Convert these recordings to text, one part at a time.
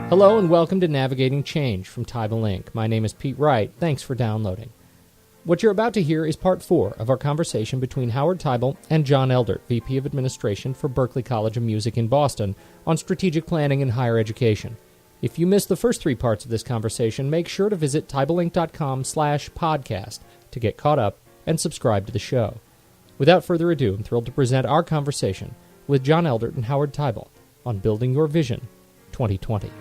Hello and welcome to Navigating Change from Teibel Inc. My name is Pete Wright. Thanks for downloading. What you're about to hear is part 4 of our conversation between Howard Teibel and John Eldert, VP of Administration for Berklee College of Music in Boston, on strategic planning in higher education. If you missed the first 3 parts of this conversation, make sure to visit teibelinc.com/podcast to get caught up and subscribe to the show. Without further ado, I'm thrilled to present our conversation with John Eldert and Howard Teibel on Building Your Vision 2020.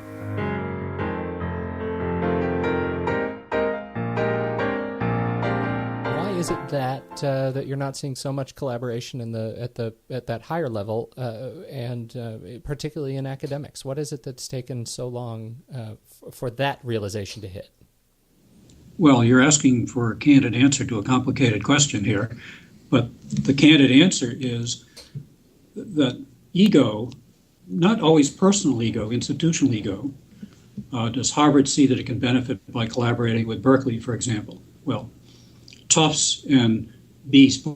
Is it that you're not seeing so much collaboration at that higher level, and particularly in academics? What is it that's taken so long for that realization to hit? Well, you're asking for a candid answer to a complicated question here, but the candid answer is that ego, not always personal ego, institutional ego. Does Harvard see that it can benefit by collaborating with Berklee, for example? Well, Tufts and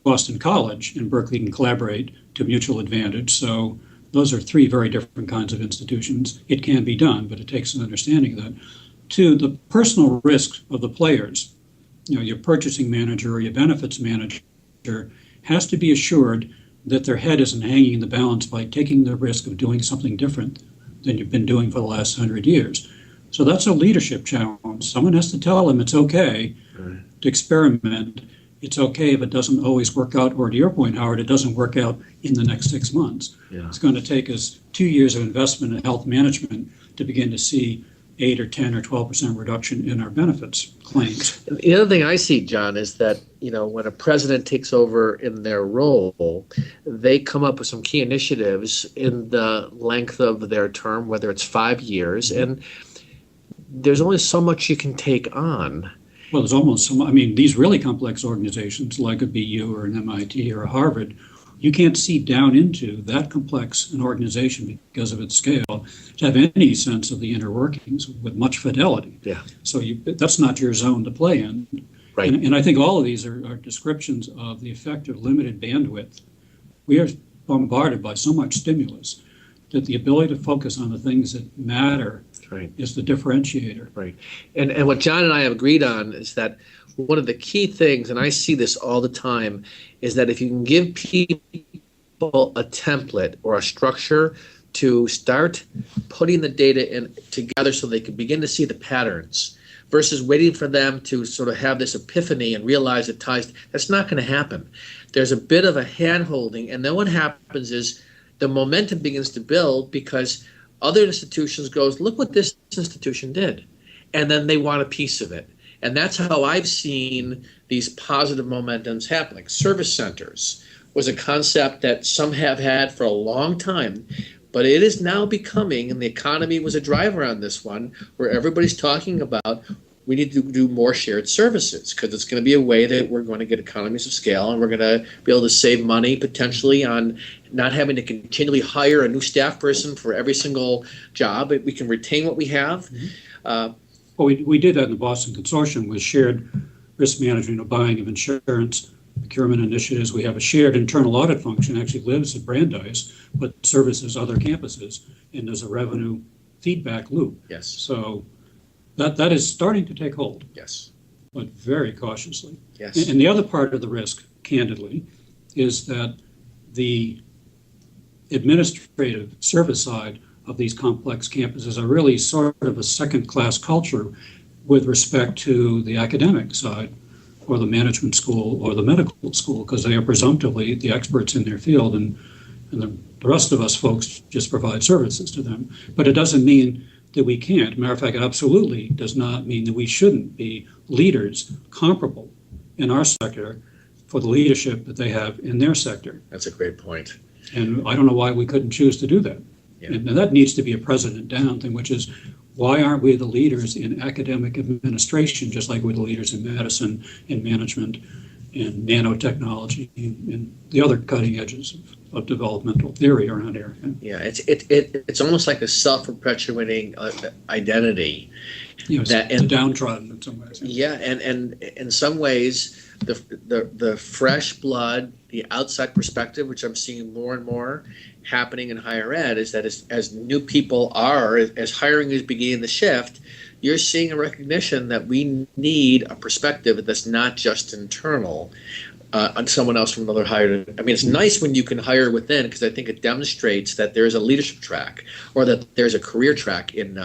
Boston College and Berklee can collaborate to mutual advantage. So those are 3 very different kinds of institutions. It can be done, but it takes an understanding of that. 2, the personal risk of the players. Your purchasing manager or your benefits manager has to be assured that their head isn't hanging in the balance by taking the risk of doing something different than you've been doing for the last 100 years. So that's a leadership challenge. Someone has to tell them it's okay to experiment. It's okay if it doesn't always work out, or to your point, Howard, it doesn't work out in the next 6 months. Yeah. It's going to take us 2 years of investment in health management to begin to see 8 or 10 or 12% reduction in our benefits claims. The other thing I see, John, is that when a president takes over in their role, they come up with some key initiatives in the length of their term, whether it's 5 years, and there's only so much you can take on. Well, there's almost these really complex organizations like a BU or an MIT or a Harvard, you can't see down into that complex an organization because of its scale to have any sense of the inner workings with much fidelity. Yeah. So that's not your zone to play in. Right. And I think all of these are descriptions of the effect of limited bandwidth. We are bombarded by so much stimulus that the ability to focus on the things that matter is the differentiator. Right. And what John and I have agreed on is that one of the key things, and I see this all the time, is that if you can give people a template or a structure to start putting the data in together so they can begin to see the patterns versus waiting for them to sort of have this epiphany and realize it ties, that's not going to happen. There's a bit of a hand-holding, and then what happens is the momentum begins to build because other institutions goes, look what this institution did. And then they want a piece of it. And that's how I've seen these positive momentums happen. Like service centers was a concept that some have had for a long time, but it is now becoming, and the economy was a driver on this one, where everybody's talking about we need to do more shared services because it's going to be a way that we're going to get economies of scale and we're going to be able to save money potentially on not having to continually hire a new staff person for every single job. We can retain what we have. Mm-hmm. Well, we did that in the Boston Consortium with shared risk management of buying of insurance, procurement initiatives. We have a shared internal audit function, actually lives at Brandeis, but services other campuses, and there's a revenue feedback loop. Yes. So that is starting to take hold. Yes. But very cautiously. Yes. And the other part of the risk, candidly, is that the administrative service side of these complex campuses are really sort of a second-class culture with respect to the academic side or the management school or the medical school, because they are presumptively the experts in their field, and the rest of us folks just provide services to them. But it doesn't mean that we can't. Matter of fact, it absolutely does not mean that we shouldn't be leaders comparable in our sector for the leadership that they have in their sector. That's a great point. And I don't know why we couldn't choose to do that. Yeah. And that needs to be a president down thing, which is, why aren't we the leaders in academic administration, just like we're the leaders in medicine, in management, in nanotechnology, and the other cutting edges of developmental theory around here? Yeah, it's almost like a self-perpetuating identity. You know, it's downtrodden in some ways. Yeah, and in some ways, the fresh blood the outside perspective, which I'm seeing more and more happening in higher ed, is that as new people as hiring is beginning to shift, you're seeing a recognition that we need a perspective that's not just internal on someone else from another hire. I mean, it's nice when you can hire within, because I think it demonstrates that there's a leadership track or that there's a career track in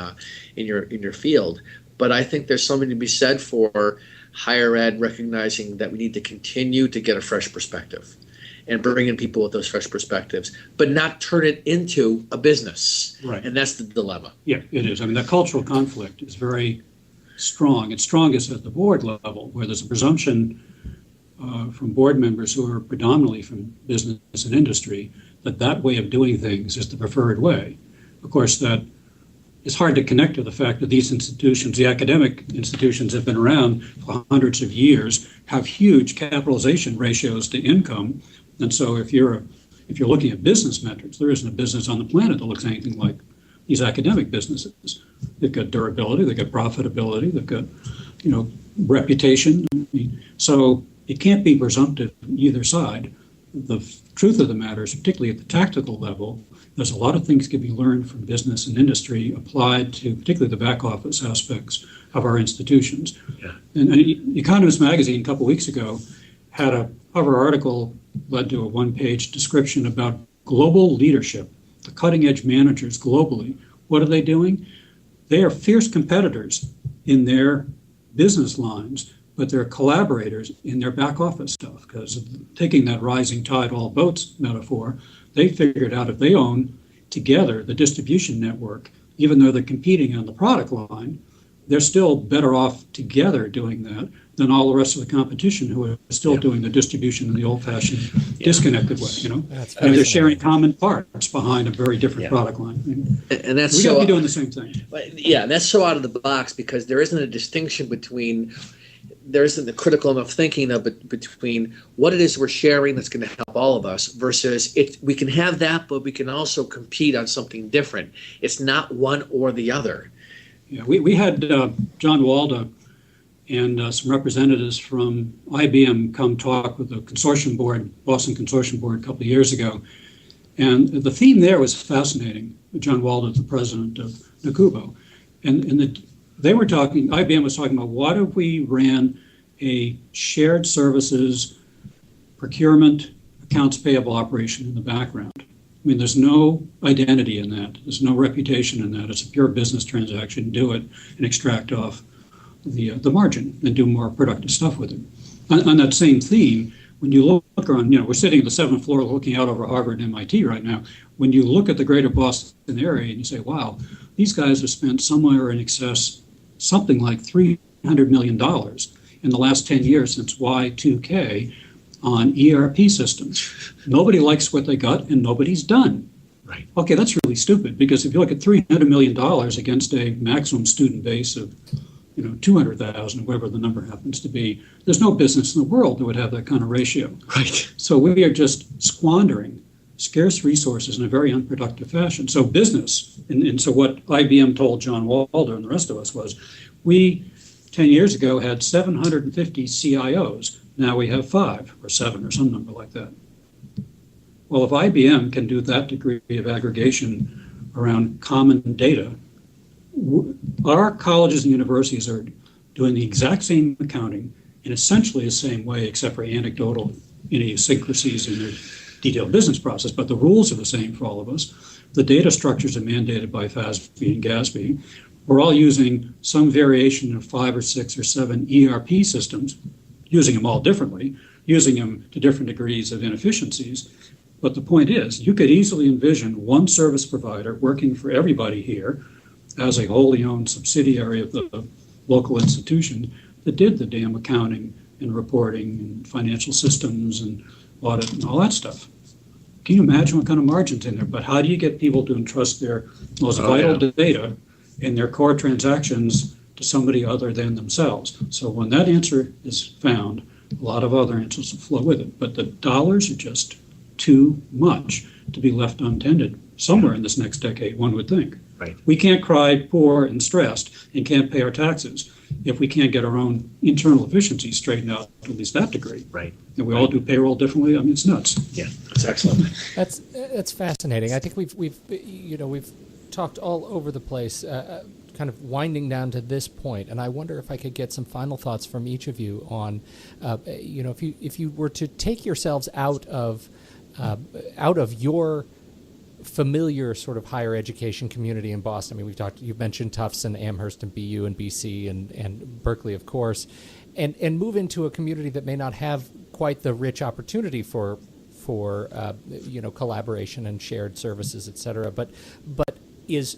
your field. But I think there's something to be said for higher ed recognizing that we need to continue to get a fresh perspective and bring in people with those fresh perspectives, but not turn it into a business. Right. And that's the dilemma. Yeah, it is. I mean, the cultural conflict is very strong. It's strongest at the board level, where there's a presumption from board members who are predominantly from business and industry that way of doing things is the preferred way. Of course, that it's hard to connect to the fact that these institutions, the academic institutions, have been around for hundreds of years, have huge capitalization ratios to income, and so if you're looking at business metrics, there isn't a business on the planet that looks anything like these academic businesses. They've got durability, they've got profitability, they've got reputation. So it can't be presumptive on either side. The truth of the matter is, particularly at the tactical level, there's a lot of things can be learned from business and industry applied to particularly the back office aspects of our institutions. Yeah. And Economist magazine a couple of weeks ago had a cover article led to a one-page description about global leadership, the cutting-edge managers globally. What are they doing? They are fierce competitors in their business lines, but they're collaborators in their back office stuff, because taking that rising tide all boats metaphor, they figured out if they own together the distribution network, even though they're competing on the product line, they're still better off together doing that than all the rest of the competition who are still doing the distribution in the old-fashioned disconnected way. And they're sharing common parts behind a very different product line. And that's we got to be doing the same thing. Yeah, that's so out of the box, because there isn't a distinction there isn't a critical enough thinking of it between what it is we're sharing that's going to help all of us versus we can have that, but we can also compete on something different. It's not one or the other. Yeah, we had John Walda and some representatives from IBM come talk with the consortium board, Boston Consortium Board, a couple of years ago. And the theme there was fascinating. John Walda, the president of Nakubo. They were talking, IBM was talking about, what if we ran a shared services procurement accounts payable operation in the background? I mean, there's no identity in that. There's no reputation in that. It's a pure business transaction. Do it and extract off the margin and do more productive stuff with it. On that same theme, when you look around, we're sitting at the 7th floor looking out over Harvard and MIT right now. When you look at the greater Boston area and you say, wow, these guys have spent somewhere in excess, something like $300 million in the last 10 years since Y2K on ERP systems. Nobody likes what they got and nobody's done. Right. Okay, that's really stupid, because if you look at $300 million against a maximum student base of 200,000, whatever the number happens to be, there's no business in the world that would have that kind of ratio. Right. So we are just squandering scarce resources in a very unproductive fashion. So business, and so what IBM told John Walder and the rest of us was, we 10 years ago had 750 CIOs. Now we have 5 or 7 or some number like that. Well, if IBM can do that degree of aggregation around common data, our colleges and universities are doing the exact same accounting in essentially the same way, except for anecdotal idiosyncrasies in their detailed business process, but the rules are the same for all of us. The data structures are mandated by FASB and GASB. We're all using some variation of 5 or 6 or 7 ERP systems, using them all differently, using them to different degrees of inefficiencies. But the point is, you could easily envision one service provider working for everybody here as a wholly owned subsidiary of the local institution that did the damn accounting and reporting and financial systems and audit and all that stuff. Can you imagine what kind of margins in there? But how do you get people to entrust their most vital data in their core transactions to somebody other than themselves? So when that answer is found, a lot of other answers will flow with it. But the dollars are just too much to be left untended somewhere in this next decade, one would think. Right. We can't cry poor and stressed and can't pay our taxes if we can't get our own internal efficiency straightened out to at least that degree. Right. And we all do payroll differently. I mean, it's nuts. Yeah, that's excellent. That's fascinating. I think we've talked all over the place, kind of winding down to this point, and I wonder if I could get some final thoughts from each of you on, if you were to take yourselves out of your familiar sort of higher education community in Boston. I mean, you've mentioned Tufts and Amherst and BU and BC and Berkeley, of course, and move into a community that may not have quite the rich opportunity for collaboration and shared services, et cetera, but is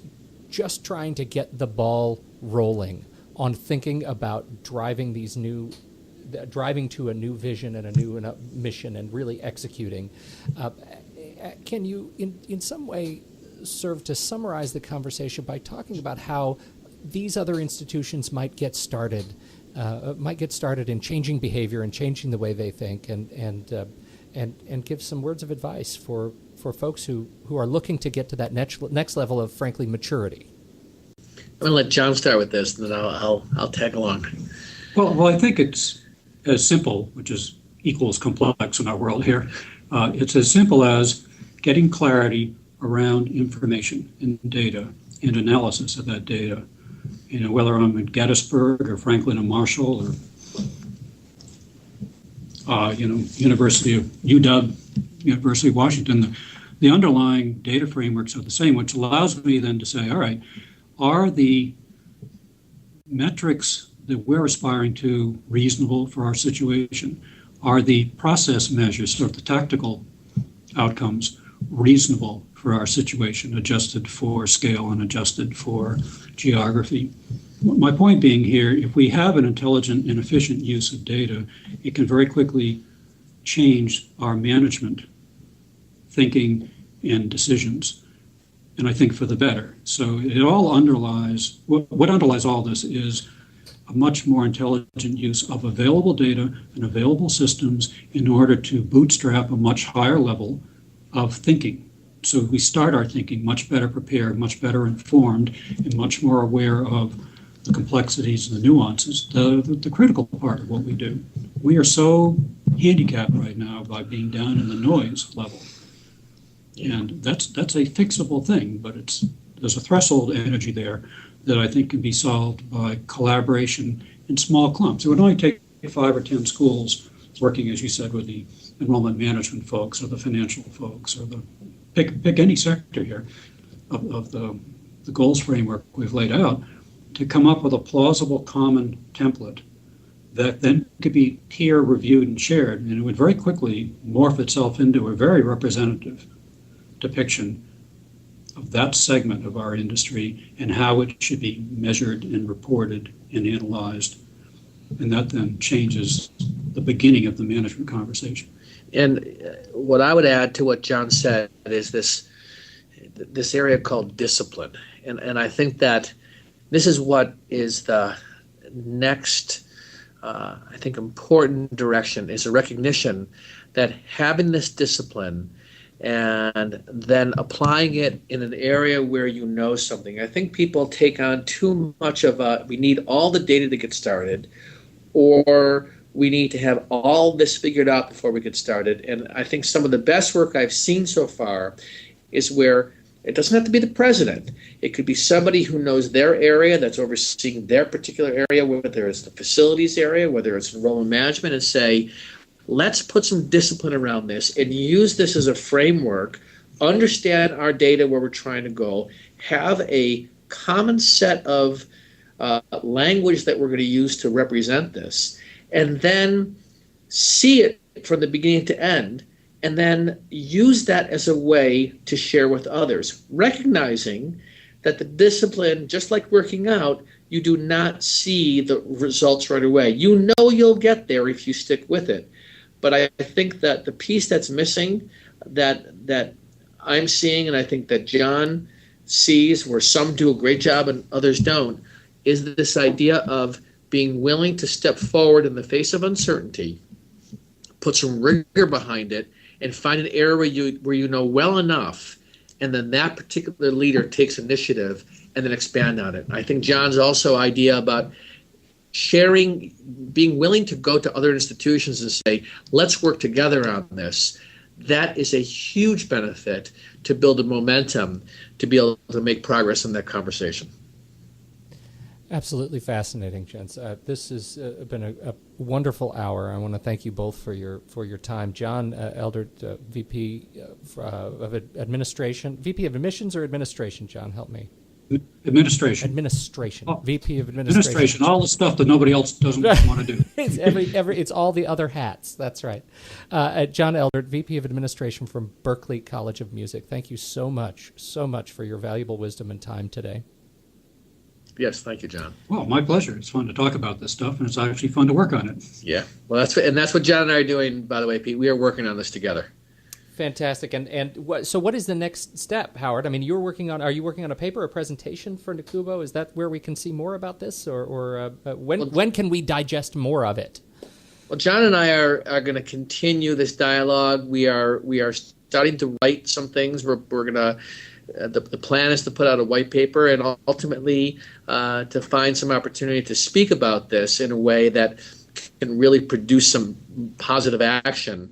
just trying to get the ball rolling on thinking about driving to a new vision and a new mission and really executing. Can you, in some way, serve to summarize the conversation by talking about how these other institutions might get started in changing behavior and changing the way they think, and give some words of advice for folks who are looking to get to that next level of, frankly, maturity? I'm going to let John start with this, and then I'll tag along. Well, I think it's as simple, which is equals complex in our world here. It's as simple as getting clarity around information and data and analysis of that data. Whether I'm at Gettysburg or Franklin and Marshall or University of UW, University of Washington, the underlying data frameworks are the same, which allows me then to say, all right, are the metrics that we're aspiring to reasonable for our situation? Are the process measures, or the tactical outcomes, reasonable for our situation, adjusted for scale and adjusted for geography? My point being here, if we have an intelligent and efficient use of data, it can very quickly change our management thinking and decisions, and I think for the better. So it all underlies, what underlies all this is a much more intelligent use of available data and available systems in order to bootstrap a much higher level of thinking. So we start our thinking much better prepared, much better informed, and much more aware of the complexities and the nuances, the critical part of what we do. We are so handicapped right now by being down in the noise level. And that's a fixable thing, but there's a threshold energy there that I think can be solved by collaboration in small clumps. It would only take 5 or 10 schools working, as you said, with the enrollment management folks or the financial folks or pick any sector here of the goals framework we've laid out to come up with a plausible common template that then could be peer reviewed and shared, and it would very quickly morph itself into a very representative depiction of that segment of our industry and how it should be measured and reported and analyzed. And that then changes the beginning of the management conversation. And what I would add to what John said is this area called discipline. And I think that this is what is the next, important direction, is a recognition that having this discipline and then applying it in an area where you know something. I think people take on too much of we need all the data to get started, or we need to have all this figured out before we get started. And I think some of the best work I've seen so far is where it doesn't have to be the president. It could be somebody who knows their area, that's overseeing their particular area, whether it's the facilities area, whether it's enrollment management, and say, let's put some discipline around this and use this as a framework, understand our data, where we're trying to go, have a common set of language that we're going to use to represent this, and then see it from the beginning to end, and then use that as a way to share with others, recognizing that the discipline, just like working out, you do not see the results right away. You know you'll get there if you stick with it. But I think that the piece that's missing, that I'm seeing, and I think that John sees, where some do a great job and others don't, is this idea of being willing to step forward in the face of uncertainty, put some rigor behind it, and find an area where you know well enough, and then that particular leader takes initiative and then expand on it. I think John's also idea about sharing, being willing to go to other institutions and say, let's work together on this, that is a huge benefit to build a momentum to be able to make progress in that conversation. Absolutely fascinating, gents. This has been a wonderful hour. I want to thank you both for your time. John Eldert, VP of Administration, VP of Admissions or Administration. John, help me. Administration. Oh, VP of Administration. All the stuff that nobody else doesn't want to do. It's all the other hats. That's right. John Eldert, VP of Administration from Berklee College of Music. Thank you so much for your valuable wisdom and time today. Yes, thank you, John. Well, my pleasure. It's fun to talk about this stuff, and it's actually fun to work on it. Yeah. Well, that's what John and I are doing, by the way, Pete. We are working on this together. Fantastic. So what is the next step, Howard? I mean, are you working on a paper or presentation for NACUBO? Is that where we can see more about this, or when can we digest more of it? Well, John and I are going to continue this dialogue. We are starting to write some things. We're going to. The plan is to put out a white paper and ultimately to find some opportunity to speak about this in a way that can really produce some positive action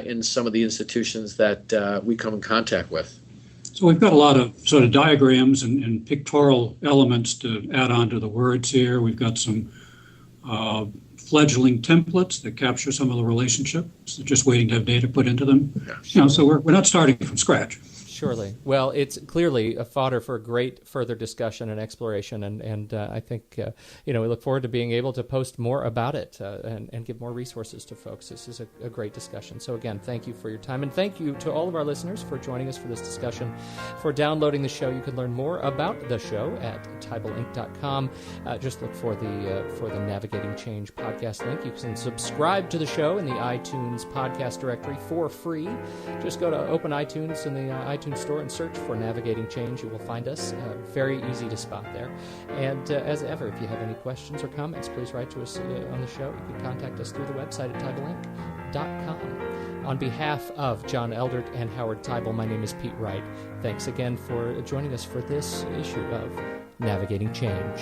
in some of the institutions that we come in contact with. So we've got a lot of sort of diagrams and pictorial elements to add on to the words here. We've got some fledgling templates that capture some of the relationships, just waiting to have data put into them. Yeah, sure. So we're not starting from scratch. Surely. Well, it's clearly a fodder for great further discussion and exploration, and I think we look forward to being able to post more about it and give more resources to folks. This is a great discussion. So again, thank you for your time, and thank you to all of our listeners for joining us for this discussion. For downloading the show, you can learn more about the show at teibelinc.com. Just look for the Navigating Change podcast link. You can subscribe to the show in the iTunes podcast directory for free. Just go to open iTunes in the iTunes store and search for Navigating Change. You will find us. Very easy to spot there. And as ever, if you have any questions or comments, please write to us on the show. You can contact us through the website at teibelinc.com. On behalf of John Eldert and Howard Teibel, my name is Pete Wright. Thanks again for joining us for this issue of Navigating Change.